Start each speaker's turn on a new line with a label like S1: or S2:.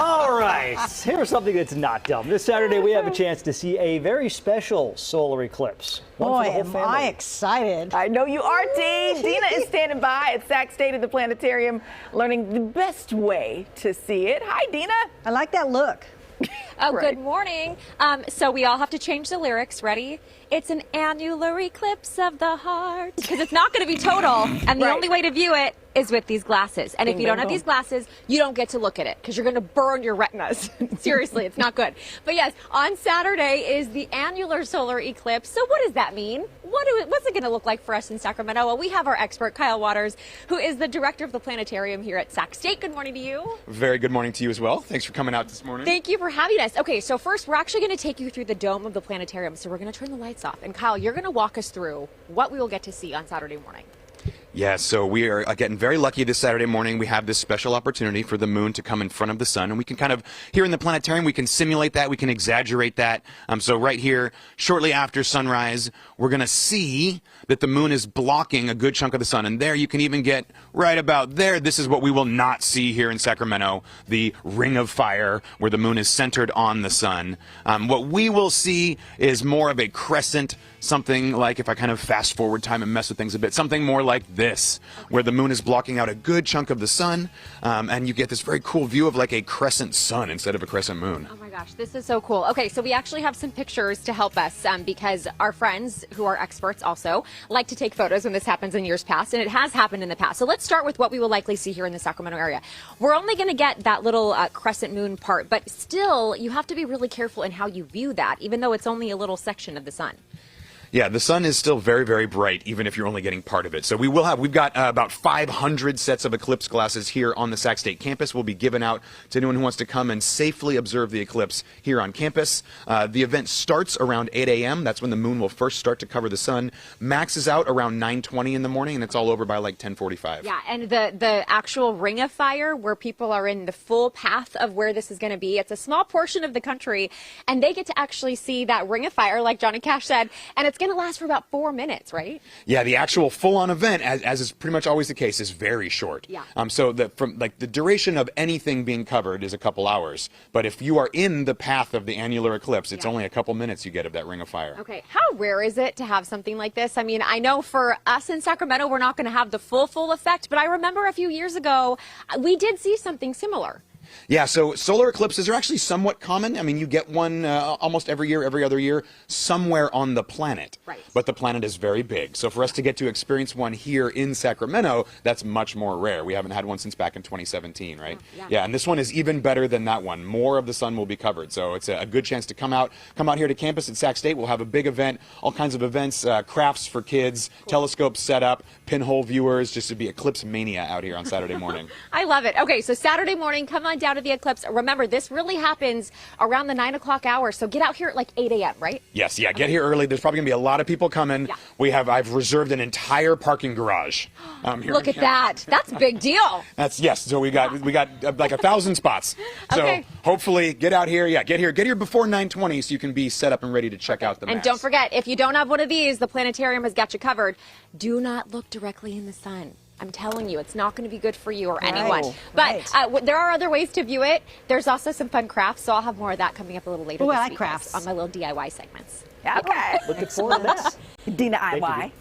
S1: All right, here's something that's not dumb. This Saturday, we have a chance to see a very special solar eclipse.
S2: Boy, am I excited.
S3: I know you are, Dee. Dina is standing by at Sac State at the Planetarium, learning the best way to see it. Hi, Dina.
S2: I like that look.
S4: Oh,
S3: Right.
S4: good morning. So we all have to change the lyrics. Ready? It's an annular eclipse of the heart. Because it's not going to be total. And the
S3: Right.
S4: only way to view it is with these glasses. And if
S3: Ding,
S4: you don't
S3: ding,
S4: have
S3: boom.
S4: these glasses, you don't get to look at it because you're going to burn your retinas. Seriously, it's not good. But yes, on Saturday is the annular solar eclipse. So what does that mean? What's it going to look like for us in Sacramento? Well, we have our expert, Kyle Waters, who is the director of the Planetarium here at Sac State. Good morning to you.
S5: Very good morning to you as well. Thanks for coming out this morning.
S4: Thank you for having us. Okay, so first we're actually going to take you through the dome of the planetarium. So we're going to turn the lights off. And Kyle, you're going to walk us through what we will get to see on Saturday morning.
S5: Yeah, so we are getting very lucky this Saturday morning. We have this special opportunity for the moon to come in front of the sun, and we can kind of, here in the planetarium, we can simulate that, we can exaggerate that. So right here, shortly after sunrise, we're going to see that the moon is blocking a good chunk of the sun, and there you can even get right about there. This is what we will not see here in Sacramento, the ring of fire, where the moon is centered on the sun. What we will see is more of a crescent, something like, if I kind of fast forward time and mess with things a bit, something more like this, where the moon is blocking out a good chunk of the sun, and you get this very cool view of like a crescent sun instead of a crescent moon.
S4: Oh my gosh, this is so cool. Okay, so we actually have some pictures to help us because our friends who are experts also like to take photos when this happens in years past, and it has happened in the past. So let's start with what we will likely see here in the Sacramento area. We're only going to get that little crescent moon part, but still you have to be really careful in how you view that, even though it's only a little section of the sun.
S5: Yeah, the sun is still very, very bright, even if you're only getting part of it. So we've got about 500 sets of eclipse glasses here on the Sac State campus. Will be given out to anyone who wants to come and safely observe the eclipse here on campus. The event starts around 8 a.m. That's when the moon will first start to cover the sun. Maxes out around 9:20 in the morning, and it's all over by like 10:45.
S4: Yeah, and the actual ring of fire, where people are in the full path of where this is going to be, it's a small portion of the country, and they get to actually see that ring of fire, like Johnny Cash said, and it's going to last for about 4 minutes, right?
S5: Yeah, the actual full-on event, as is pretty much always the case, is very short.
S4: Yeah.
S5: So the duration of anything being covered is a couple hours, but if you are in the path of the annular eclipse, it's only a couple minutes you get of that ring of fire.
S4: Okay, how rare is it to have something like this? I mean, I know for us in Sacramento, we're not going to have the full effect, but I remember a few years ago, we did see something similar.
S5: Yeah, so solar eclipses are actually somewhat common. I mean, you get one almost every year, every other year, somewhere on the planet.
S4: Right.
S5: But the planet is very big. So for us to get to experience one here in Sacramento, that's much more rare. We haven't had one since back in 2017, right? Yeah, and this one is even better than that one. More of the sun will be covered. So it's a good chance to come out here to campus at Sac State. We'll have a big event, all kinds of events, crafts for kids, telescopes set up, pinhole viewers, just to be eclipse mania out here on Saturday morning.
S4: I love it. Okay, so Saturday morning, come on down to the eclipse. Remember, this really happens around the 9 o'clock hour, so get out here at like 8 a.m., right?
S5: Yes, yeah, get here early. There's probably going to be a lot of people coming.
S4: Yeah.
S5: I've reserved an entire parking garage. Here
S4: Look at that. That's a big deal.
S5: Yes. So we got like 1,000 spots. So
S4: Okay.
S5: hopefully get out here. Yeah, get here before 9:20 so you can be set up and ready to check out the mass.
S4: And don't forget, if you don't have one of these, the planetarium has got you covered. Do not look directly in the sun. I'm telling you, it's not going to be good for you or anyone.
S2: Right.
S4: But there are other ways to view it. There's also some fun crafts, so I'll have more of that coming up a little later
S2: Ooh,
S4: this
S2: I like
S4: week
S2: crafts.
S4: on my little DIY segments.
S3: Okay.
S1: Looking forward to that.
S3: Dina IY.